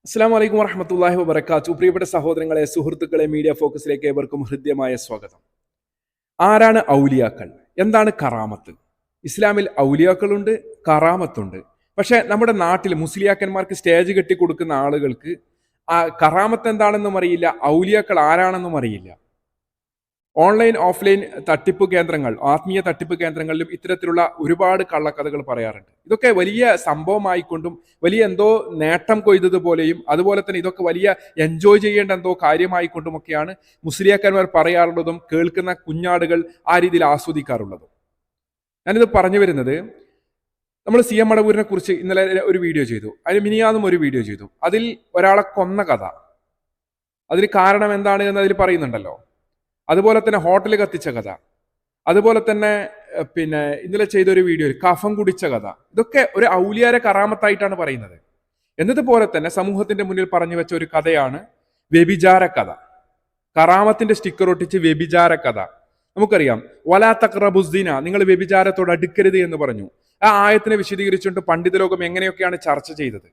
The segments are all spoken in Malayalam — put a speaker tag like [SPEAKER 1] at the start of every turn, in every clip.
[SPEAKER 1] അസ്സലാമു അലൈക്കും വറഹ്മത്തുള്ളാഹി വബറകാതുഹു. പ്രിയപ്പെട്ട സഹോദരങ്ങളെ, സുഹൃത്തുക്കളെ, മീഡിയ ഫോക്കസിലേക്ക് ഏവർക്കും ഹൃദ്യമായ സ്വാഗതം. ആരാണ് ഔലിയാക്കൾ? എന്താണ് കറാമത്ത്? ഇസ്ലാമിൽ ഔലിയാക്കളുണ്ട്, കറാമത്തുണ്ട്. പക്ഷെ നമ്മുടെ നാട്ടിൽ മുസ്ലിയാക്കന്മാർക്ക് സ്റ്റേജ് കെട്ടി കൊടുക്കുന്ന ആളുകൾക്ക് ആ കറാമത്ത് എന്താണെന്നും അറിയില്ല, ഔലിയാക്കൾ ആരാണെന്നും അറിയില്ല. ഓൺലൈൻ ഓഫ്ലൈൻ തട്ടിപ്പ് കേന്ദ്രങ്ങൾ, ആത്മീയ തട്ടിപ്പ് കേന്ദ്രങ്ങളിലും ഇത്തരത്തിലുള്ള ഒരുപാട് കള്ളക്കഥകൾ പറയാറുണ്ട്. ഇതൊക്കെ വലിയ സംഭവമായിക്കൊണ്ടും വലിയ എന്തോ നേട്ടം കൊയ്തതുപോലെയും അതുപോലെ തന്നെ ഇതൊക്കെ വലിയ എൻജോയ് ചെയ്യേണ്ട എന്തോ കാര്യമായിക്കൊണ്ടുമൊക്കെയാണ് മുസ്ലിയാക്കന്മാർ പറയാറുള്ളതും കേൾക്കുന്ന കുഞ്ഞാടുകൾ ആ രീതിയിൽ ആസ്വദിക്കാറുള്ളതും. ഞാനിത് പറഞ്ഞു വരുന്നത്, നമ്മൾ സി എം മടവൂരിനെ കുറിച്ച് ഇന്നലെ ഒരു വീഡിയോ ചെയ്തു, അതിന് മിനിയാന്നും ഒരു വീഡിയോ ചെയ്തു. അതിൽ ഒരാളെ കൊന്ന കഥ, അതിന് കാരണം എന്താണ് എന്ന് അതിൽ പറയുന്നുണ്ടല്ലോ. അതുപോലെ തന്നെ ഹോട്ടൽ കത്തിച്ച കഥ, അതുപോലെ തന്നെ ഇന്നലെ ചെയ്തൊരു വീഡിയോയിൽ കഫം കുടിച്ച കഥ, ഇതൊക്കെ ഒരു ഔലിയാരെ കറാമത്തായിട്ടാണ് പറയുന്നത്. എന്നതുപോലെ തന്നെ സമൂഹത്തിന്റെ മുന്നിൽ പറഞ്ഞു വെച്ച ഒരു കഥയാണ് വ്യഭിചാര കഥ. കറാമത്തിന്റെ സ്റ്റിക്കർ ഒട്ടിച്ച് വ്യഭിചാര കഥ. നമുക്കറിയാം, വലാ തഖ്റബുസ്സിന, നിങ്ങൾ വ്യഭിചാരത്തോട് അടുക്കരുത് എന്ന് പറഞ്ഞു. ആ ആയത്തിനെ വിശദീകരിച്ചുകൊണ്ട് പണ്ഡിത ലോകം എങ്ങനെയൊക്കെയാണ് ചർച്ച ചെയ്തത്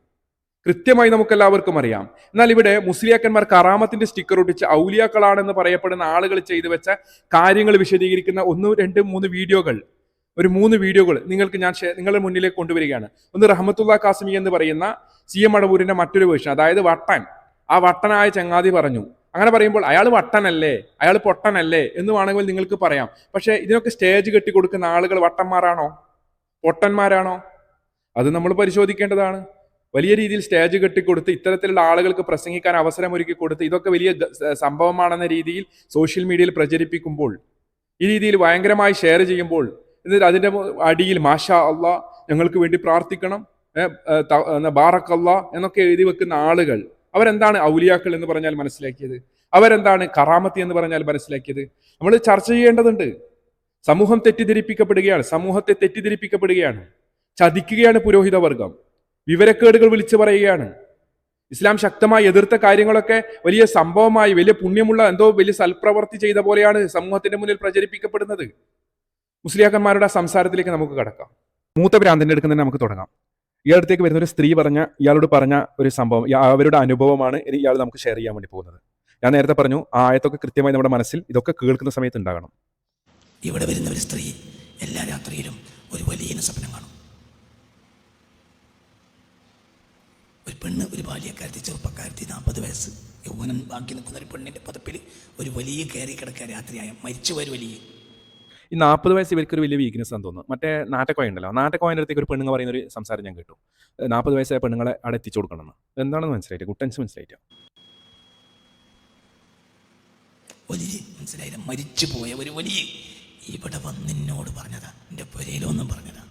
[SPEAKER 1] കൃത്യമായി നമുക്കെല്ലാവർക്കും അറിയാം. എന്നാൽ ഇവിടെ മുസ്ലിയാക്കന്മാർ കറാമത്തിന്റെ സ്റ്റിക്കർ ഒട്ടിച്ച് ഔലിയാക്കളാണെന്ന് പറയപ്പെടുന്ന ആളുകൾ ചെയ്തു വെച്ച കാര്യങ്ങൾ വിശദീകരിക്കുന്ന 1, 2, 3 വീഡിയോകൾ, ഒരു 3 വീഡിയോകൾ നിങ്ങൾക്ക് ഞാൻ നിങ്ങളുടെ മുന്നിലേക്ക് കൊണ്ടുവരികയാണ്. ഒന്ന് റഹ്മത്തുള്ള കാസിമി എന്ന് പറയുന്ന സി എം മടവൂരിന്റെ മറ്റൊരു വേർഷൻ, അതായത് വട്ടൻ. ആ വട്ടനായ ചങ്ങാതി പറഞ്ഞു. അങ്ങനെ പറയുമ്പോൾ അയാൾ വട്ടനല്ലേ, അയാൾ പൊട്ടനല്ലേ എന്ന് വേണമെങ്കിൽ നിങ്ങൾക്ക് പറയാം. പക്ഷെ ഇതിനൊക്കെ സ്റ്റേജ് കെട്ടി കൊടുക്കുന്ന ആളുകൾ വട്ടന്മാരാണോ, പൊട്ടന്മാരാണോ? അത് നമ്മൾ പരിശോധിക്കേണ്ടതാണ്. വലിയ രീതിയിൽ സ്റ്റേജ് കെട്ടിക്കൊടുത്ത് ഇത്തരത്തിലുള്ള ആളുകൾക്ക് പ്രസംഗിക്കാൻ അവസരം ഒരുക്കി കൊടുത്ത് ഇതൊക്കെ വലിയ സംഭവമാണെന്ന രീതിയിൽ സോഷ്യൽ മീഡിയയിൽ പ്രചരിപ്പിക്കുമ്പോൾ, ഈ രീതിയിൽ ഭയങ്കരമായി ഷെയർ ചെയ്യുമ്പോൾ, എന്നിട്ട് അതിന്റെ അടിയിൽ മാഷാ അള്ളാ, ഞങ്ങൾക്ക് വേണ്ടി പ്രാർത്ഥിക്കണം, ബാറക്കല്ലാ എന്നൊക്കെ എഴുതി വെക്കുന്ന ആളുകൾ, അവരെന്താണ് ഔലിയാക്കൾ എന്ന് പറഞ്ഞാൽ മനസ്സിലാക്കിയത്? അവരെന്താണ് കറാമത്തി എന്ന് പറഞ്ഞാൽ മനസ്സിലാക്കിയത്? നമ്മൾ ചർച്ച ചെയ്യേണ്ടതുണ്ട്. സമൂഹം തെറ്റിദ്ധരിപ്പിക്കപ്പെടുകയാണ്, സമൂഹത്തെ തെറ്റിദ്ധരിപ്പിക്കപ്പെടുകയാണ്, ചതിക്കുകയാണ് പുരോഹിത വർഗം, വിവരക്കേടുകൾ വിളിച്ചു പറയുകയാണ്. ഇസ്ലാം ശക്തമായി എതിർത്ത കാര്യങ്ങളൊക്കെ വലിയ സംഭവമായി, വലിയ പുണ്യമുള്ള എന്തോ വലിയ സൽപ്രവർത്തി ചെയ്ത പോലെയാണ് സമൂഹത്തിന്റെ മുന്നിൽ പ്രചരിപ്പിക്കപ്പെടുന്നത്. മുസ്ലിയാക്കന്മാരുടെ സംസാരത്തിലേക്ക് നമുക്ക് കടക്കാം. മൂത്ത ഭ്രാന്തിന്റെ അടുക്കുന്നതിന് നമുക്ക് തുടങ്ങാം. ഇയാളടുത്തേക്ക് വരുന്ന ഒരു സ്ത്രീ ഇയാളോട് പറഞ്ഞ ഒരു സംഭവം, അവരുടെ അനുഭവമാണ് ഇനി ഇയാൾ നമുക്ക് ഷെയർ ചെയ്യാൻ വേണ്ടി പോകുന്നത്. ഞാൻ നേരത്തെ പറഞ്ഞു, ആ ആയത്തൊക്കെ കൃത്യമായി നമ്മുടെ മനസ്സിൽ ഇതൊക്കെ കേൾക്കുന്ന സമയത്ത് ഉണ്ടാകണം.
[SPEAKER 2] ഇവിടെ വരുന്ന ഒരു സ്ത്രീ എല്ലാ രാത്രിയിലും ഒരു വലിയ സ്വപ്നം കാണും. ഒരു പെണ്ണ്, ഒരു ബാല്യക്കാരത്തി, ചെറുപ്പക്കാരത്തി, 40 വയസ്സ്, യൗവനം ബാക്കി നിൽക്കുന്ന ഒരു പെണ്ണിന്റെ പതപ്പിൽ ഒരു വലിയ കയറി കിടക്കുക രാത്രിയായ മരിച്ചുപോയ വലിയ.
[SPEAKER 1] ഈ 40 വയസ്സ് ഇവർക്കൊരു വലിയ വീക്ക്നെസ് ആണെന്ന് തോന്നുന്നു. മറ്റേ നാട്ടക്കോയ ഉണ്ടല്ലോ, നാട്ടക്കോയൻ്റെ അടുത്തേക്ക് ഒരു പെണ്ണുങ്ങൾ പറയുന്ന ഒരു സംസാരം ഞാൻ കേട്ടു. 40 വയസ്സായ പെണ്ണുങ്ങളെ അവിടെ എത്തിച്ചു കൊടുക്കണം. എന്താണെന്ന് മനസ്സിലായിട്ട്, കുട്ടൻസ് മനസ്സിലായിട്ട്
[SPEAKER 2] മനസ്സിലായില്ല. മരിച്ചു പോയ ഒരു വലിയ ഇവിടെ വന്നിന്നോട് പറഞ്ഞതാ, എൻ്റെ പുരയിലൊന്നും പറഞ്ഞതാ.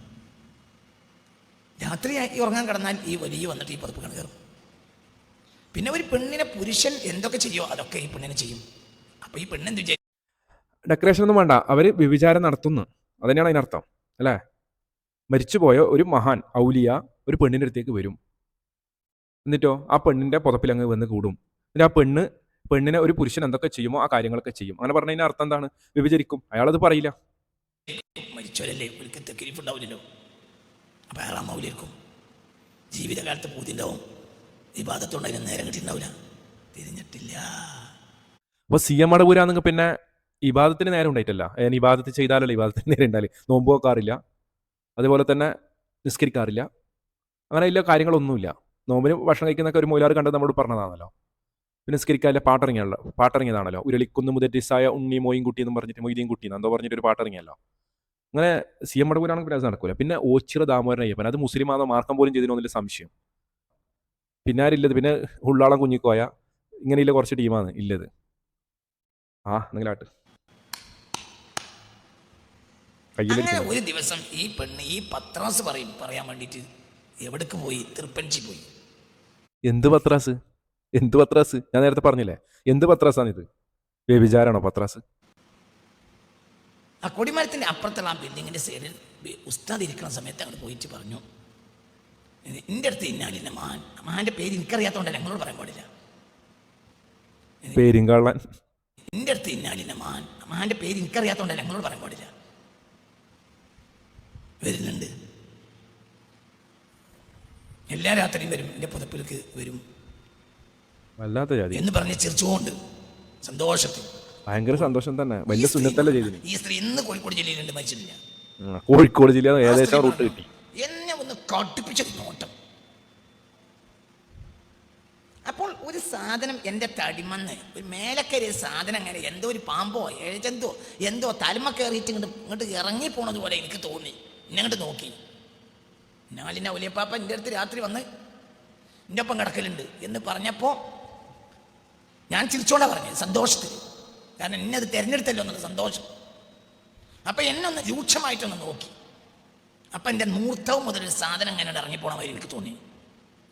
[SPEAKER 2] രാത്രിയായി ഉറങ്ങാൻ കിടന്നാൽ ഈ വലിയ വന്നിട്ട് ഈ പതിപ്പ് കയറും. പിന്നെ ഒരു പെണ്ണിനെ പുരുഷൻ എന്തൊക്കെ ചെയ്യുമോ അതൊക്കെ ഈ പെണ്ണിനെ ചെയ്യും. അപ്പൊ ഈ പെണ്ണെന്ത് വിചാരിക്കും?
[SPEAKER 1] ഡെക്കറേഷൻ ഒന്നും വേണ്ട, അവര് വ്യഭിചാരം നടത്തുന്നു, അതന്നെയാണ് അതിനർത്ഥം അല്ലേ? മരിച്ചുപോയ ഒരു മഹാൻ ഔലിയ ഒരു പെണ്ണിൻ്റെ അടുത്തേക്ക് വരും, എന്നിട്ടോ ആ പെണ്ണിന്റെ പുതപ്പിൽ അങ്ങ് വന്ന് കൂടും. എന്നിട്ട് ആ പെണ്ണിനെ ഒരു പുരുഷൻ എന്തൊക്കെ ചെയ്യുമോ ആ കാര്യങ്ങളൊക്കെ ചെയ്യും. അങ്ങനെ പറഞ്ഞതിന്റെ അർത്ഥം എന്താണ്? വ്യഭിചരിക്കും. അയാളത് പറയില്ല.
[SPEAKER 2] മരിച്ചോരല്ലേ, ഉണ്ടാവില്ലല്ലോ. അപ്പം അയാൾ മൗലിയിരിക്കും. ജീവിതകാലത്ത് പൂതിണ്ടാവും, വിവാദത്തോണ്ട് അതിന് നേരം കിട്ടിയിട്ടുണ്ടാവില്ല, തിരിഞ്ഞിട്ടില്ല.
[SPEAKER 1] അപ്പൊ സി എം മടവൂരാണെങ്കിൽ പിന്നെ ഇബാദത്തിന് നേരം ഉണ്ടായിട്ടല്ല. ഇബാദത്ത് ചെയ്താലല്ലോ ഇബാദത്തിന് നേരം ഉണ്ടാവില്ല. നോമ്പ് വെക്കാറില്ല, അതുപോലെ തന്നെ നിസ്കരിക്കാറില്ല, അങ്ങനെ വലിയ കാര്യങ്ങളൊന്നുമില്ല. നോമ്പിന് ഭക്ഷണം കഴിക്കുന്നൊക്കെ ഒരു മൊയിലാർ കണ്ടത് നമ്മോട് പറഞ്ഞതാണല്ലോ. പിന്നെ നിസ്കരിക്കാറില്ല, പാട്ടിറങ്ങിയതാണല്ലോ. ഉരുളിക്കുന്ന് മുതറ്റിസായ ഉണ്ണി മോയും കുട്ടി എന്നും പറഞ്ഞിട്ട് മൊയ്തീൻ കുട്ടി എന്തോ പറഞ്ഞിട്ട് ഒരു പാട്ടിറങ്ങിയല്ലോ. അങ്ങനെ സി എം മടവൂരാണെങ്കിൽ പിന്നെ അത് നടക്കൂല. പിന്നെ ഓച്ചിറ ദാമോദരൻ അയ്യപ്പൻ, അത് മുസ്ലിമാണോ മാർക്കം പോലും ചെയ്തിരുന്നൊന്നില്ല സംശയം. പിന്നെ ആരില്ലത്? പിന്നെ ഉള്ളാളം കുഞ്ഞിക്കോയ, ഇങ്ങനെയില്ല കുറച്ച് ടീമാണ് ഇല്ലത്. എന്തെങ്കിലാട്ട്
[SPEAKER 2] അങ്ങനെ ഒരു ദിവസം ഈ പെണ്ണ് ഈ പത്രാസ് പറയാൻ വേണ്ടിയിട്ട് എവിടേക്ക് പോയി? തിരുപ്പഞ്ചി പോയി.
[SPEAKER 1] എന്ത് പത്രാസ്? ഞാൻ നേരത്തെ പറഞ്ഞില്ലേ, എന്ത് പത്രാസാണിത്? വ്യഭിചാരാണോ പത്രാസ്?
[SPEAKER 2] ആ കൊടിമരത്തിന്റെ അപ്പുറത്തുള്ള ആ ബിൽഡിങ്ങിന്റെ സൈഡിൽ ഉസ്താദ് ഇരിക്കുന്ന സമയത്ത് അങ്ങോട്ട് പോയിട്ട് പറഞ്ഞു, എൻ്റെ അടുത്ത് ഇന്നാലില്ല മഹാന്റെ പേര് എനിക്കറിയാത്തോണ്ടല്ല ഞങ്ങളോട് പറയാൻ പാടില്ല.
[SPEAKER 1] പേരിങ്കള്ളൻ.
[SPEAKER 2] എൻ്റെ അടുത്ത് ഇന്നാലില്ല മഹാന്റെ പേര് എനിക്കറിയാത്തോണ്ടല്ല ഞങ്ങളോട് പറയാൻ പാടില്ല. വരുന്നുണ്ട്, എല്ലാ രാത്രിയും വരും, എൻ്റെ പുതപ്പിലേക്ക് വരും.
[SPEAKER 1] വല്ലാത്ത ജാതി.
[SPEAKER 2] എന്ന് പറഞ്ഞ് ചിരിച്ചുകൊണ്ട് സന്തോഷത്തിൽ.
[SPEAKER 1] ഭയങ്കര സന്തോഷം തന്നെ. വലിയ സുന്നത്തല്ല ചെയ്തിന്.
[SPEAKER 2] ഈ സ്ത്രീ ഇന്ന് കോഴിക്കോട് ജില്ലയിലുണ്ട്, മരിച്ചിട്ടില്ല.
[SPEAKER 1] കോഴിക്കോട് ജില്ല ഏകദേശം റൂട്ട് കിട്ടി.
[SPEAKER 2] എന്നെ ഒന്ന് കടുപ്പിച്ച നോട്ടം. അപ്പോൾ ഒരു സാധനം എൻ്റെ തടിമന്ന് ഒരു മേലക്കരി സാധനം അങ്ങനെ എന്തോ ഒരു പാമ്പോ എഴുതെന്തോ എന്തോ തലമ കയറിയിട്ട് ഇങ്ങോട്ട് ഇറങ്ങി പോണത് പോലെ എനിക്ക് തോന്നി. എന്നെ അങ്ങോട്ട് നോക്കി. നാലിൻ്റെ ഔലിയപ്പാപ്പ എൻ്റെ അടുത്ത് രാത്രി വന്ന് എൻ്റെ ഒപ്പം കിടക്കലുണ്ട് എന്ന് പറഞ്ഞപ്പോൾ ഞാൻ ചിരിച്ചോണ്ടാ പറഞ്ഞു, സന്തോഷത്തിൽ. കാരണം എന്നെ അത് തിരഞ്ഞെടുത്തല്ലോ എന്നത് സന്തോഷം. അപ്പം എന്നെ ഒന്ന് രൂക്ഷമായിട്ടൊന്ന് നോക്കി. അപ്പം എൻ്റെ മൂർത്തവും മുതലൊരു സാധനം അങ്ങനെ ഇറങ്ങിപ്പോണ വരെ എനിക്ക് തോന്നി.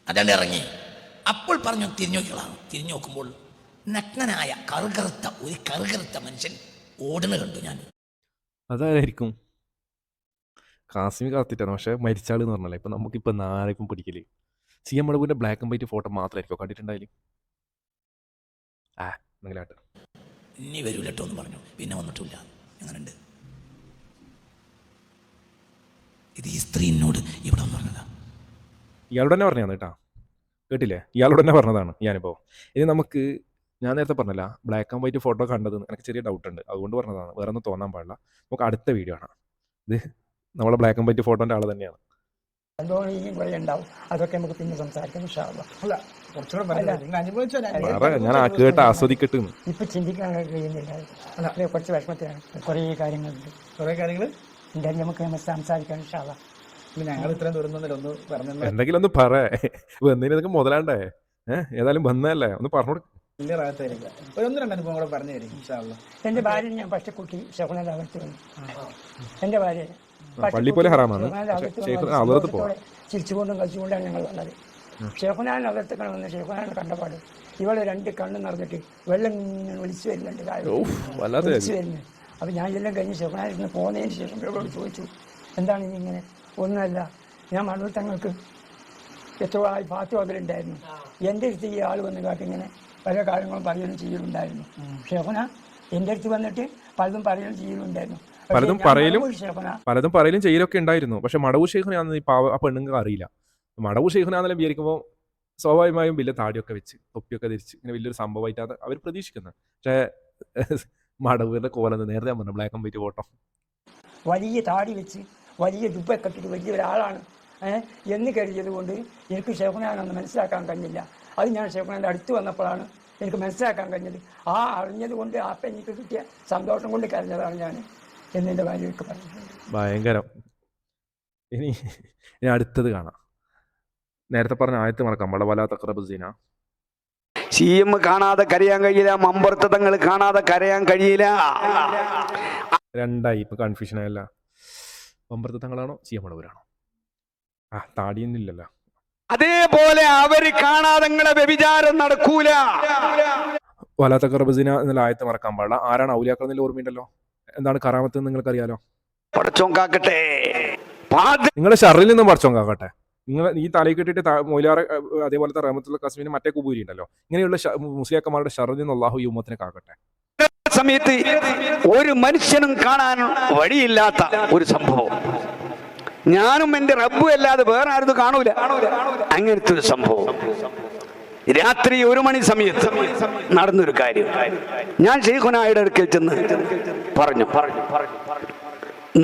[SPEAKER 2] അതുകൊണ്ട് ഇറങ്ങി. അപ്പോൾ പറഞ്ഞു തിരിഞ്ഞു നോക്കികളാണ്. തിരിഞ്ഞു നോക്കുമ്പോൾ നഗ്നനായ കറുകറുത്ത മനുഷ്യൻ ഓടുന്ന കണ്ടു ഞാൻ.
[SPEAKER 1] അതായിരിക്കും കാസിമി കാത്തിട്ടാണ്. പക്ഷെ മരിച്ചാളെന്ന് പറഞ്ഞല്ലേ. ഇപ്പം നമുക്കിപ്പോൾ നാരെപ്പം പിടിക്കല് CM മടവൂരിൻ്റെ ബ്ലാക്ക് ആൻഡ് വൈറ്റ് ഫോട്ടോ മാത്രമായിരിക്കും കണ്ടിട്ടുണ്ടായാലും. എന്തെങ്കിലാട്ട്
[SPEAKER 2] ഇനി വരൂലട്ടോ എന്ന് പറഞ്ഞു. പിന്നെ വന്നിട്ടില്ല. എങ്ങനെയുണ്ട് ഇത്? ഈ സ്ത്രീ എന്നോട് ഇവിടെ പറഞ്ഞതാ.
[SPEAKER 1] ഇയാളോട് തന്നെ പറഞ്ഞതാണ് കേട്ടോ. കേട്ടില്ലേ? ഇയാളോട് തന്നെ പറഞ്ഞതാണ് ഈ അനുഭവം. ഇനി നമുക്ക്, ഞാൻ നേരത്തെ പറഞ്ഞല്ല ബ്ലാക്ക് ആൻഡ് വൈറ്റ് ഫോട്ടോ കണ്ടത് എനിക്ക് ചെറിയ ഡൗട്ട് ഉണ്ട്, അതുകൊണ്ട് പറഞ്ഞതാണ്. വേറെ ഒന്നും തോന്നാൻ പാടില്ല. നമുക്ക് അടുത്ത വീഡിയോ ആണ്. ഇത് നമ്മളെ ബ്ലാക്ക് ആൻഡ് വൈറ്റ് ഫോട്ടോൻ്റെ ആൾ തന്നെയാണ്.
[SPEAKER 3] ഉണ്ടാവും. അതൊക്കെ നമുക്ക് പിന്നെ സംസാരിക്കാം.
[SPEAKER 1] ഞാൻ കേട്ട് ആസ്വദിക്കട്ടെ.
[SPEAKER 3] ഇപ്പൊ ചിന്തിക്കാൻ കഴിയുന്നില്ല. അല്ല, കുറച്ച് വിഷമത്തിലാണ്. കുറേ കാര്യങ്ങളുണ്ട്. എന്തായാലും നമുക്ക് സംസാരിക്കാം.
[SPEAKER 4] ഞങ്ങൾ ഇത്രയും ദൂരം ഒന്ന് പറഞ്ഞു.
[SPEAKER 1] എന്തെങ്കിലും ഒന്ന് പറ. എന്തെങ്കിലും മുതലാണ്ടേ? ഏതായാലും വന്നതല്ലേ, ഒന്ന് പറഞ്ഞു.
[SPEAKER 4] വലിയ റാഹത്തായിരിക്കും. ഒന്ന് രണ്ട് അനുഭവം കൂടെ പറഞ്ഞു തരും.
[SPEAKER 3] എന്റെ ഭാര്യ ഞാൻ പച്ചക്കുട്ടി ഷെഫുനാഥ് അകത്ത് വന്നു. എന്റെ ഭാര്യ
[SPEAKER 1] പള്ളി പോലെ ഹറാമാണ്.
[SPEAKER 3] ചിരിച്ചുകൊണ്ടും കളിച്ചുകൊണ്ടാണ് ഞങ്ങൾ വന്നത്. ഷെഫുനാൻ അകത്ത് വന്ന് ഷെഫുനാൻ കണ്ടപാട് ഇവളെ 2 കണ്ണ് നിറഞ്ഞിട്ട് വെള്ളം ഇങ്ങനെ ഒലിച്ചു വരുന്നുണ്ട്. ഒലിച്ചു വരുന്നത്. അപ്പൊ ഞാൻ എല്ലാം കഴിഞ്ഞ് ഷെഫുനാൻ ഇരുന്ന് പോകുന്നതിന് ശേഷം ഇവളോട് ചോദിച്ചു, എന്താണ് ഇനി ഇങ്ങനെ? ഒന്നുമല്ല, ഞാൻ മണൂർ തങ്ങൾക്ക് എത്രയോ ആയി പാത്തു അതിലുണ്ടായിരുന്നു. എൻ്റെ അടുത്ത് ഈ ആൾ വന്ന് കാട്ടി ഇങ്ങനെ പല കാര്യങ്ങളും പറയുകയും ചെയ്യലുണ്ടായിരുന്നു. ഷെഫുന എൻ്റെ അടുത്ത് വന്നിട്ട് പലതും പറയുകയും ചെയ്യലുണ്ടായിരുന്നു.
[SPEAKER 1] പലതും പറയലും ചെയ്യലൊക്കെ ഉണ്ടായിരുന്നു. പക്ഷെ മടവൂർ ഷെയ്ഖിനാന്ന് ആ പെണ്ണുങ്ങൾക്ക് അറിയില്ല. മടവൂർ ഷെയ്ഖിനാന്നെല്ലാം വിചാരിക്കുമ്പോൾ സ്വാഭാവികമായും വലിയ താടിയൊക്കെ വെച്ച് തൊപ്പിയൊക്കെ ധരിച്ച് ഇങ്ങനെ വലിയൊരു സംഭവമായിട്ടാണ് അവർ പ്രതീക്ഷിക്കുന്നത്. പക്ഷേ മടവൂരിന്റെ കോലെന്ന് നേരത്തെ ഞാൻ പറഞ്ഞു, ബ്ലാക്ക് ആൻഡ് വൈറ്റ് ഫോട്ടോ.
[SPEAKER 3] വലിയ താടി വെച്ച് വലിയ ദുബൊക്കെ ഇട്ടിട്ട് വലിയ ഒരാളാണ് എന്ന് കരുതിയത് കൊണ്ട് എനിക്ക് ഷെഫുനാനൊന്ന് മനസ്സിലാക്കാൻ കഴിഞ്ഞില്ല. അത് ഞാൻ ഷെഫുനാൻ്റെ അടുത്ത് വന്നപ്പോഴാണ് എനിക്ക് മനസ്സിലാക്കാൻ കഴിഞ്ഞത്. ആ അറിഞ്ഞത് കൊണ്ട് ആ എനിക്ക് കിട്ടിയ സന്തോഷം കൊണ്ട് കരഞ്ഞതാണ് ഞാൻ എന്നെ ഭാര്യയൊക്കെ പറഞ്ഞിട്ടുണ്ട്.
[SPEAKER 1] ഭയങ്കരം. ഇനി അടുത്തത് കാണാം. നേരത്തെ പറഞ്ഞ ആയത്ത് മറക്കാം. വലാ തഖ്റബു സിന.
[SPEAKER 5] CM കാണാതെ കരയാൻ കഴിയില്ല. മമ്പുറത്ത് തങ്ങൾ കാണാതെ കരയാൻ കഴിയില്ല.
[SPEAKER 1] രണ്ടായി ഇപ്പൊ കൺഫ്യൂഷൻ ആയല്ല. മമ്പുറത്ത് തങ്ങളാണോ CM മടവൂരാണോ? താടിയൊന്നും ഇല്ലല്ലോ.
[SPEAKER 5] അതേപോലെ അവര് കാണാതെ വ്യഭിചാരം നടക്കൂല.
[SPEAKER 1] വലാ തഖ്റബു സിന എന്നുള്ള ആയത്ത് മറക്കാൻ പാടില്ല. ആരാണ് ഔലിയാക്കൾ എന്നുള്ള ഓർമ്മയുണ്ടല്ലോ. എന്താണ് കറാമത്ത് എന്ന് നിങ്ങൾക്കറിയാലോ.
[SPEAKER 5] പടച്ചോൻ കാക്കട്ടെ,
[SPEAKER 1] നിങ്ങളുടെ ഷറിൽ നിന്നും പടച്ചോൻ കാക്കട്ടെ. നിങ്ങൾ ഈ തലയിൽ കെട്ടിയിട്ട് മൊയിലാറ് അതേപോലത്തെ റഹ്മത്തുൽ ഖാസിമിന് മറ്റേ കുബൂരി ഉണ്ടല്ലോ, ഇങ്ങനെയുള്ള മുസ്ലിയാക്കന്മാരുടെ ഷറിൽ നിന്ന് അല്ലാഹു ഈ ഉമ്മത്തിനെ കാക്കട്ടെ.
[SPEAKER 5] സമയത്ത് ഒരു മനുഷ്യനും കാണാൻ വഴിയില്ലാത്ത ഒരു സംഭവം, ഞാനും എന്റെ റബ്ബും അല്ലാതെ വേറെ ആരും കാണൂല. അങ്ങനത്തെ ഒരു സംഭവം രാത്രി 1 മണി സമയത്ത് നടന്നൊരു കാര്യം ഞാൻ ശൈഖുനായുടെ അടുക്കൽ ചെന്ന് പറഞ്ഞു.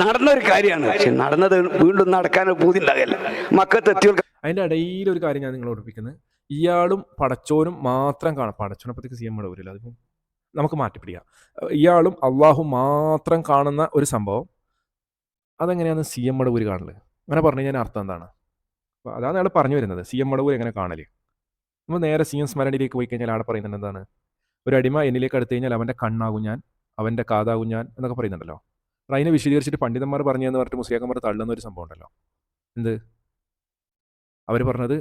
[SPEAKER 5] നടന്നൊരു കാര്യമാണ്. പക്ഷെ നടന്നത് വീണ്ടും നടക്കാൻ പൂതി ഉണ്ടാകില്ല. മക്കത്ത് എത്തിയ
[SPEAKER 1] അതിന്റെ ഇടയിൽ ഒരു കാര്യം ഞാൻ നിങ്ങളെ ഓർപ്പിക്കുന്നത്, ഇയാളും പടച്ചോനും മാത്രം കാണാം. പടച്ചോനപ്പത്തേക്ക് CM മടവൂരില്ല, അതിപ്പം നമുക്ക് മാറ്റിപ്പിടിക്കാം. ഇയാളും അള്ളാഹു മാത്രം കാണുന്ന ഒരു സംഭവം, അതെങ്ങനെയാണ് CM മടവൂര് കാണല്? അങ്ങനെ പറഞ്ഞു കഴിഞ്ഞാൽ അർത്ഥം എന്താണ്? അപ്പോൾ അതാണ് അയാൾ പറഞ്ഞു വരുന്നത്. CM മടവൂര് എങ്ങനെ കാണല്? നമ്മൾ നേരെ CM സ്മരണിയിലേക്ക് പോയി കഴിഞ്ഞാൽ ആടെ പറയുന്നുണ്ട് എന്താണ്? ഒരു അടിമ എന്നിലേക്ക് അടുത്ത് കഴിഞ്ഞാൽ അവൻ്റെ കണ്ണാകും ഞാൻ, അവൻ്റെ കാതാകും ഞാൻ എന്നൊക്കെ പറയുന്നുണ്ടല്ലോ. അതിനെ വിശദീകരിച്ചിട്ട് പണ്ഡിതന്മാർ പറഞ്ഞതെന്ന് പറഞ്ഞിട്ട് മുസ്ലിയാക്കന്മാർ തള്ളുന്ന ഒരു സംഭവം ഉണ്ടല്ലോ. എന്ത്? അവർ പറഞ്ഞത്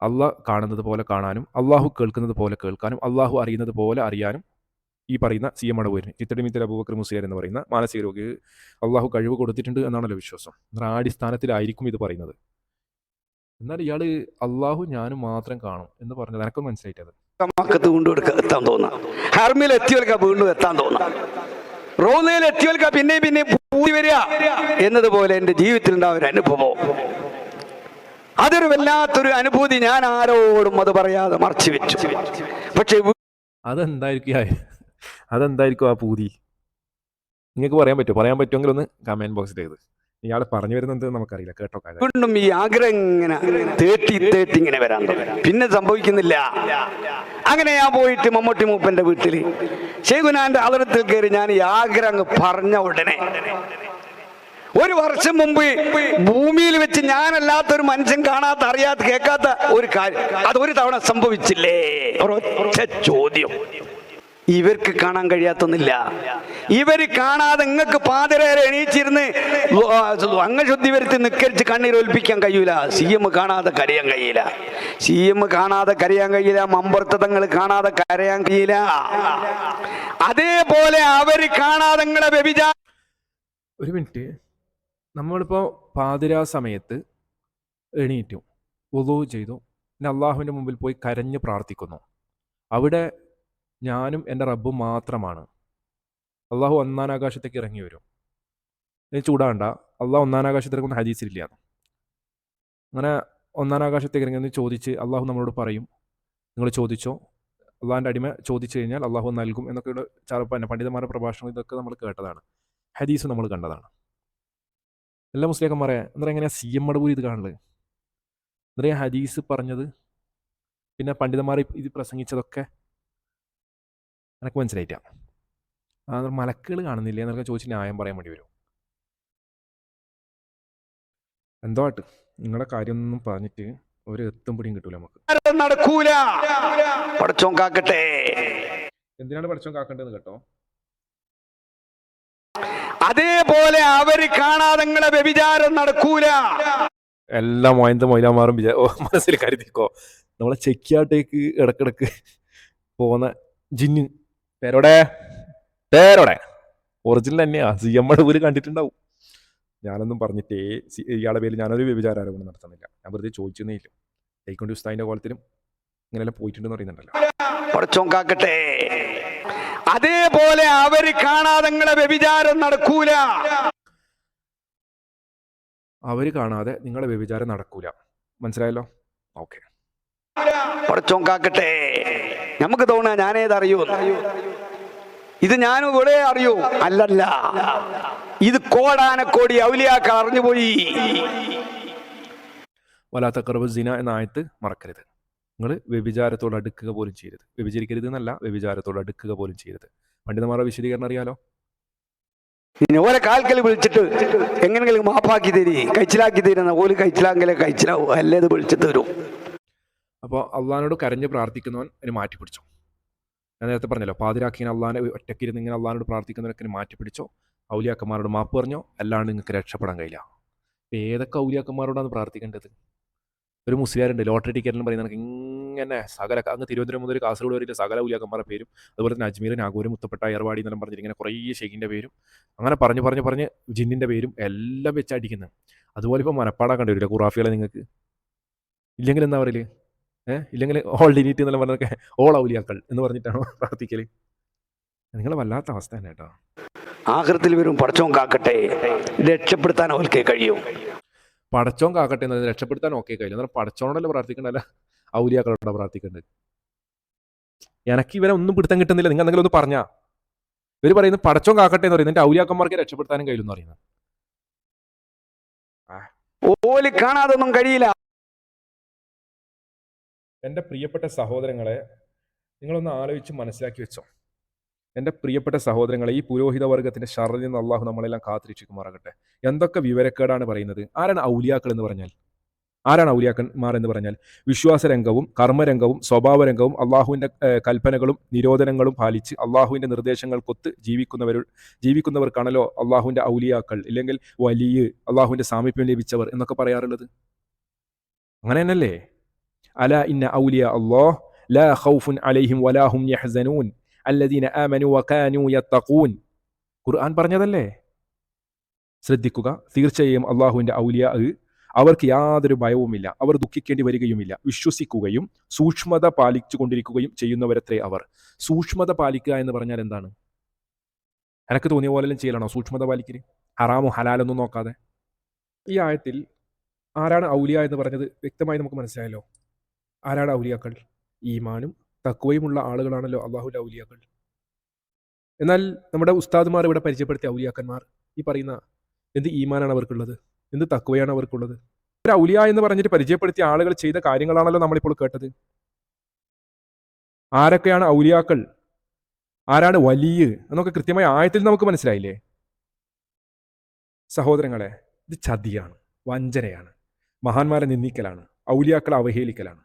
[SPEAKER 1] അള്ളാഹ് കാണുന്നത് പോലെ കാണാനും അള്ളാഹു കേൾക്കുന്നത് പോലെ കേൾക്കാനും അള്ളാഹു അറിയുന്നത് പോലെ അറിയാനും ഈ പറയുന്ന CM മടവൂരിന് ചിത്തടിമിത്തൽ അബൂബക്കർ മുസ്ലിയാർ എന്ന് പറയുന്ന മാനസിക രോഗിക്ക് അള്ളാഹു കഴിവ് കൊടുത്തിട്ടുണ്ട് എന്നാണല്ലോ വിശ്വാസം. ആ അടിസ്ഥാനത്തിലായിരിക്കും ഇത് പറയുന്നത്. എന്നാൽ ഇയാൾ അള്ളാഹു ഞാനും മാത്രം കാണും എന്ന് പറഞ്ഞത് എനക്കും മനസ്സിലായിട്ടത്.
[SPEAKER 5] മക്കത്ത് വീണ്ടും എത്താൻ തോന്നാം, ഹർമിൽ എത്തിയവർക്ക് വീണ്ടും എത്താൻ തോന്നാം, റോലയിൽ എത്തിയവർക്ക് പിന്നെ പൂതി വരിക എന്നതുപോലെ എൻ്റെ ജീവിതത്തിൽ ഉണ്ടാവും ഒരു അനുഭവം. അതൊരു വല്ലാത്തൊരു അനുഭൂതി. ഞാൻ ആരോടും അത് പറയാതെ മറച്ചു വെച്ചു. പക്ഷെ
[SPEAKER 1] അതെന്തായിരിക്കും ആ പൂതി? നിങ്ങൾക്ക് പറയാൻ പറ്റുമെങ്കിൽ ഒന്ന് കമന്റ് ബോക്സിൽ ചെയ്ത്. ഇയാൾ പറഞ്ഞു വരുന്നത് നമുക്കറിയില്ല, കേട്ടോ.
[SPEAKER 5] വീണ്ടും ഈ ആഗ്രഹം ഇങ്ങനെ തേട്ടി ഇങ്ങനെ വരാൻ തുടങ്ങി. പിന്നെ സംഭവിക്കുന്നില്ല. അങ്ങനെ ഞാൻ പോയിട്ട് മമ്മൂട്ടി മൂപ്പന്റെ വീട്ടില് ശൈഖുനാന്റെ ഹളറത്തിൽ കയറി ഞാൻ ഈ ആഗ്രഹം അങ്ങ് പറഞ്ഞ ഉടനെ 1 വർഷം മുമ്പ് ഭൂമിയിൽ വെച്ച് ഞാനല്ലാത്തൊരു മനുഷ്യൻ കാണാത്ത, അറിയാത്ത, കേൾക്കാത്ത ഒരു കാര്യം അതൊരു തവണ സംഭവിച്ചില്ലേ? ഒരൊറ്റ ചോദ്യം. ഇവർക്ക് കാണാൻ കഴിയാത്തൊന്നില്ല. ഇവര് കാണാതെ നിങ്ങൾക്ക് പാതിരേരെ എണീച്ചിരുന്ന് അംഗശുദ്ധി വരുത്തി നിക്കരിച്ച് കണ്ണീരൊൽപ്പിക്കാൻ കഴിയൂല. CM കാണാതെ കരയാൻ കഴിയില്ല. CM കാണാതെ കരയാൻ കഴിയില്ല. മമ്പർത്തങ്ങൾ കാണാതെ കരയാൻ കഴിയില്ല. അതേപോലെ അവര് കാണാതെ നിങ്ങളെ വ്യഭിചാരം.
[SPEAKER 1] ഒരു മിനിറ്റ്. നമ്മളിപ്പോൾ പാതിരാ സമയത്ത് എണീറ്റു, വുളൂ ചെയ്തു, പിന്നെ അള്ളാഹുവിൻ്റെ മുമ്പിൽ പോയി കരഞ്ഞ് പ്രാർത്ഥിക്കുന്നു. അവിടെ ഞാനും എൻ്റെ റബ്ബും മാത്രമാണ്. അള്ളാഹു ഒന്നാം ആകാശത്തേക്ക് ഇറങ്ങി വരും. ഇനി ചൂടാണ്ട, അള്ളാഹു ഒന്നാം ആകാശത്തിറങ്ങുന്ന ഹദീസിലില്ല. അങ്ങനെ ഒന്നാം ആകാശത്തേക്ക് ഇറങ്ങി ചോദിച്ച് അള്ളാഹു നമ്മളോട് പറയും, നിങ്ങൾ ചോദിച്ചോ, അള്ളാഹിൻ്റെ അടിമ ചോദിച്ചു കഴിഞ്ഞാൽ അള്ളാഹു നൽകും എന്നൊക്കെയുള്ള പണ്ഡിതന്മാരുടെ പ്രഭാഷണം ഇതൊക്കെ നമ്മൾ കേട്ടതാണ്, ഹദീസ് നമ്മൾ കണ്ടതാണ്. എല്ലാ മുസ്ലിംമാരെ എന്താ എങ്ങനെയാ CM പോയി ഇത് കാണുന്നത്? എന്താ ഹദീസ് പറഞ്ഞത്, പിന്നെ പണ്ഡിതന്മാർ ഇത് പ്രസംഗിച്ചതൊക്കെ എനിക്ക് മനസ്സിലായിട്ട. മലക്കുകൾ കാണുന്നില്ല എന്നൊക്കെ ചോദിച്ച് ന്യായം പറയാൻ വേണ്ടി വരും. എന്തോ ആട്ട്, നിങ്ങളുടെ കാര്യമൊന്നും പറഞ്ഞിട്ട് ഒരു എത്തും പിടിയും കിട്ടൂല നമുക്ക്.
[SPEAKER 5] നടക്കൂല. പടച്ചോൻ കാക്കട്ടെ.
[SPEAKER 1] എന്തിനാണ് പടച്ചോൻ കാക്കേണ്ടത് കേട്ടോ?
[SPEAKER 5] അതേപോലെ അവര് കാണാതെ നിങ്ങളെ വ്യഭിചാരം നടക്കൂല.
[SPEAKER 1] എല്ലാ മൊയിലാമാറും മനസ്സിൽ കരുതിക്കോ. നമ്മളെ ചെക്കിയാട്ടേക്ക് ഇടക്കിടക്ക് പോകുന്ന ജിന്ന് പേരോടെ ഒറിജിനൽ തന്നെയാ. CM ഊര് കണ്ടിട്ടുണ്ടാവും. ഞാനൊന്നും പറഞ്ഞിട്ടേ ഇയാളുടെ പേരിൽ ഞാനൊരു വ്യഭിചാര ആരോപണം നടത്തുന്നില്ല. ഞാൻ വെറുതെ ചോദിച്ചേ ഇല്ല. തൈക്കൊണ്ട് ഉസ്താദിന്റെ കോലത്തിലും ഇങ്ങനെല്ലാം പോയിട്ടുണ്ടെന്ന് പറയുന്നുണ്ടല്ലോ.
[SPEAKER 5] പടച്ചോൻ കാക്കട്ടെ. അതേപോലെ അവര് കാണാതെ നിങ്ങളെ വ്യഭിചാരം നടക്കൂല.
[SPEAKER 1] അവര് കാണാതെ നിങ്ങളെ വ്യഭിചാരം നടക്കൂല. മനസ്സിലായല്ലോ? ഓക്കെ.
[SPEAKER 5] പടച്ചോൻ കാക്കട്ടെ. നമുക്ക് തോന്നാ ഞാനേതറിയൂ, ഇത് ഞാനും ഇവിടെ അറിയൂ. അല്ലല്ല, ഇത് കോടാനക്കോടി ഔലിയാക്കൾ അറിഞ്ഞുപോയി.
[SPEAKER 1] വലാ തഖറബു സിന എന്ന ആയത്ത് മറക്കരുത്. നിങ്ങൾ വ്യഭിചാരത്തോട് അടുക്കുക പോലും ചെയ്യരുത്. വ്യഭിചരിക്കരുത് എന്നല്ല, വ്യഭിചാരത്തോട് അടുക്കുക പോലും ചെയ്യരുത്. പണ്ഡിതന്മാരുടെ വിശദീകരണം അറിയാലോ?
[SPEAKER 5] ഓരോ കാൽക്കൽ വിളിച്ചിട്ട് എങ്ങനെങ്കിലും മാപ്പാക്കി തരി, കഴിച്ചിലാക്കി തരുന്ന ഓല് കഴിച്ചിലാങ്കിലേ കഴിച്ചിലാവും, അല്ലേ ഇത് വിളിച്ചു തരും.
[SPEAKER 1] അപ്പോൾ അള്ളാഹിനോട് കരഞ്ഞ് പ്രാർത്ഥിക്കുന്നവൻ അതിന് മാറ്റിപ്പിടിച്ചോ. ഞാൻ നേരത്തെ പറഞ്ഞല്ലോ, പാതിരാക്കിങ്ങനെ അള്ളാഹിനെ ഒറ്റക്കിരുന്ന് ഇങ്ങനെ അള്ളാഹിനോട് പ്രാർത്ഥിക്കുന്നവരൊക്കെ മാറ്റിപ്പിടിച്ചോ. ഔലിയാക്കന്മാരോട് മാപ്പ് പറഞ്ഞോ, അല്ലാണ്ട് നിങ്ങൾക്ക് രക്ഷപ്പെടാൻ കഴിയില്ല. അപ്പോൾ ഏതൊക്കെ ഔലിയാക്കന്മാരോടാണ് പ്രാർത്ഥിക്കേണ്ടത്? ഒരു മുസ്ലിയാരുണ്ട്, ലോട്ടറി ടിക്കറ്റിലും പറയുന്നത് ഇങ്ങനെ സകല അങ്ങ് തിരുവനന്തപുരം മുതൽ കാസർഗോഡ് വരെയുള്ള സകല ഔലിയാക്കന്മാരുടെ പേരും, അതുപോലെ തന്നെ അജ്മീർ, നാഗൂർ, മുത്തപ്പെട്ട, ഏർവാടി എന്നെല്ലാം പറഞ്ഞിട്ട് ഇങ്ങനെ കുറേ ഷെയ്ഖിൻ്റെ പേരും അങ്ങനെ പറഞ്ഞ് ജിന്നിൻ്റെ പേരും എല്ലാം വെച്ച് അടിക്കുന്നത്. അതുപോലെ ഇപ്പോൾ മനപ്പാടാക്കേണ്ടി വരില്ല ഖുറാഫികളെ നിങ്ങൾക്ക്. ഇല്ലെങ്കിൽ എന്താ പറയല്? ഇല്ലെങ്കിൽ ഓൾ ഡിനീറ്റ് എന്നെല്ലാം പറഞ്ഞതൊക്കെ ഓൾ ഔലിയാക്കൾ എന്ന് പറഞ്ഞിട്ടാണോ പ്രാർത്ഥിക്കൽ? നിങ്ങൾ വല്ലാത്ത അവസ്ഥ തന്നെ കേട്ടോ.
[SPEAKER 5] ആഖിറത്തിൽ വരും. പടച്ചോൻ കാക്കട്ടെ. രക്ഷപ്പെടുത്താൻ അവർക്ക് കഴിയും.
[SPEAKER 1] പടച്ചോൻ കാക്കട്ടെ എന്നത് രക്ഷപ്പെടുത്താൻ ഓക്കെ കഴിയില്ല. എന്നാൽ പടച്ചോനോടല്ലേ പ്രാർത്ഥിക്കണ്ടല്ല, ഔലിയാക്കളോടാ പ്രാർത്ഥിക്കേണ്ടത്. എനിക്ക് ഇവരെ ഒന്നും പിടുത്തം കിട്ടുന്നില്ല. നിങ്ങൾ എന്തെങ്കിലും ഒന്ന് പറഞ്ഞാ ഇവർ പറയുന്നത് പടച്ചോൻ കാക്കട്ടെ എന്ന് പറയുന്നത്, എൻ്റെ ഔലിയാക്കന്മാർക്ക് രക്ഷപ്പെടുത്താനും കഴിയില്ലെന്ന് പറയുന്നത്.
[SPEAKER 5] ഓല് കാണാതൊന്നും കഴിയില്ല.
[SPEAKER 1] എൻ്റെ പ്രിയപ്പെട്ട സഹോദരങ്ങളെ, നിങ്ങളൊന്ന് ആലോചിച്ച് മനസ്സിലാക്കി വെച്ചോ. എൻ്റെ പ്രിയപ്പെട്ട സഹോദരങ്ങളെ, ഈ പുരോഹിത വർഗത്തിൻ്റെ ഷർറിൽ നിന്ന് അള്ളാഹു നമ്മളെല്ലാം കാത്തിരക്ഷിക്കുമാറാകട്ടെ. എന്തൊക്കെ വിവരക്കേടാണ് പറയുന്നത്. ആരാണ് ഔലിയാക്കൾ എന്ന് പറഞ്ഞാൽ? ആരാണ് ഔലിയാക്കന്മാർ എന്ന് പറഞ്ഞാൽ? വിശ്വാസരംഗവും കർമ്മരംഗവും സ്വഭാവരംഗവും അള്ളാഹുവിൻ്റെ കൽപ്പനകളും നിരോധനങ്ങളും പാലിച്ച് അള്ളാഹുവിൻ്റെ നിർദ്ദേശങ്ങൾക്കൊത്ത് ജീവിക്കുന്നവർക്കാണല്ലോ അള്ളാഹുവിൻ്റെ ഔലിയാക്കൾ, ഇല്ലെങ്കിൽ വലിയ അള്ളാഹുവിൻ്റെ സാമീപ്യം ലഭിച്ചവർ എന്നൊക്കെ പറയാറുള്ളത്. അങ്ങനെ തന്നെയല്ലേ? അല ഇന്ന ഔലിയ അല്ലാഹ് ലാ ഖൗഫുൻ അലൈഹിം വലാ ഹും യഹ്സനൂൻ അല്ലദീന ആമനു വകാനൂ യത്തഖൂൻ. ഖുർആൻ പറഞ്ഞതല്ലേ? ശ്രദ്ധിക്കുക. തീർച്ചയായും അള്ളാഹുവിൻ്റെ ഔലിയാ അവർക്ക് യാതൊരു ഭയവുമില്ല, അവർ ദുഃഖിക്കേണ്ടി വരികയുമില്ല, വിശ്വസിക്കുകയും സൂക്ഷ്മത പാലിച്ചു കൊണ്ടിരിക്കുകയും ചെയ്യുന്നവരത്രേ അവർ. സൂക്ഷ്മത പാലിക്കുക എന്ന് പറഞ്ഞാൽ എന്താണ്? എനക്ക് തോന്നിയ പോലെല്ലാം ചെയ്യലാണോ സൂക്ഷ്മത പാലിക്കൽ? ഹറാമോ ഹലാലൊന്നും നോക്കാതെ. ഈ ആയത്തിൽ ആരാണ് ഔലിയ എന്ന് പറഞ്ഞത് വ്യക്തമായി നമുക്ക് മനസ്സിലായല്ലോ. ആരാണ് ഔലിയാക്കൾ? ഈമാനും തഖ്വയുമുള്ള ആളുകളാണല്ലോ അള്ളാഹുവിൻ്റെ ഔലിയാക്കൾ. എന്നാൽ നമ്മുടെ ഉസ്താദുമാർ ഇവിടെ പരിചയപ്പെടുത്തിയ ഔലിയാക്കന്മാർ ഈ പറയുന്ന എന്ത് ഈമാനാണ് അവർക്കുള്ളത്, എന്ത് തഖ്വയാണ് അവർക്കുള്ളത്? ഒരു ഔലിയ എന്ന് പറഞ്ഞിട്ട് പരിചയപ്പെടുത്തിയ ആളുകൾ ചെയ്ത കാര്യങ്ങളാണല്ലോ നമ്മളിപ്പോൾ കേട്ടത്. ആരൊക്കെയാണ് ഔലിയാക്കൾ, ആരാണ് വലിയ് എന്നൊക്കെ കൃത്യമായ ആയത്തിൽ നമുക്ക് മനസ്സിലായില്ലേ? സഹോദരങ്ങളെ, ഇത് ചതിയാണ്, വഞ്ചനയാണ്, മഹാന്മാരെ നിന്ദിക്കലാണ്, ഔലിയാക്കളെ അവഹേളിക്കലാണ്.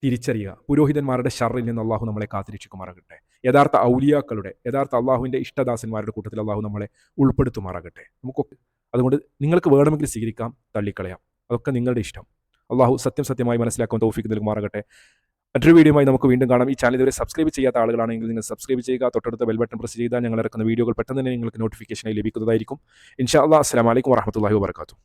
[SPEAKER 1] തിരിച്ചറിയുക. പുരോഹിതന്മാരുടെ ഷർറിൽ നിന്ന് അള്ളാഹു നമ്മളെ കാത്തിരക്ഷിക്കുമാറാകട്ടെ. യഥാർത്ഥ ഔലിയാക്കളുടെ, യഥാർത്ഥ അള്ളാഹുവിൻ്റെ ഇഷ്ടദാസന്മാരുടെ കൂട്ടത്തിൽ അള്ളാഹു നമ്മളെ ഉൾപ്പെടുത്തുമാറാകട്ടെ. നമുക്കൊക്കെ അതുകൊണ്ട് നിങ്ങൾക്ക് വേണമെങ്കിൽ സ്വീകരിക്കാം, തള്ളിക്കളയാം, അതൊക്കെ നിങ്ങളുടെ ഇഷ്ടം. അള്ളാഹു സത്യമായി മനസ്സിലാക്കാൻ തൗഫീഖ് നൽകുമാറാകട്ടെ. മറ്റൊരു വീഡിയോയുമായി നമുക്ക് വീണ്ടും കാണാം. ഈ ചാനൽ ഇതുവരെ സബ്സ്ക്രൈബ് ചെയ്യാത്ത ആളുകളാണെങ്കിൽ നിങ്ങൾ സബ്സ്ക്രൈബ് ചെയ്യുക. തൊട്ടടുത്ത ബെൽ ബട്ടൺ പ്രസ് ചെയ്താൽ ഞങ്ങൾ ഇറക്കുന്ന വീഡിയോകൾ പെട്ടെന്ന് തന്നെ നിങ്ങൾക്ക് നോട്ടിഫിക്കേഷനായി ലഭിക്കുന്നതായിരിക്കും. ഇൻഷാ അല്ലാഹ്. അസ്സലാമു അലൈക്കും വറഹ്മത്തുള്ളാഹി വബറകാതുഹു.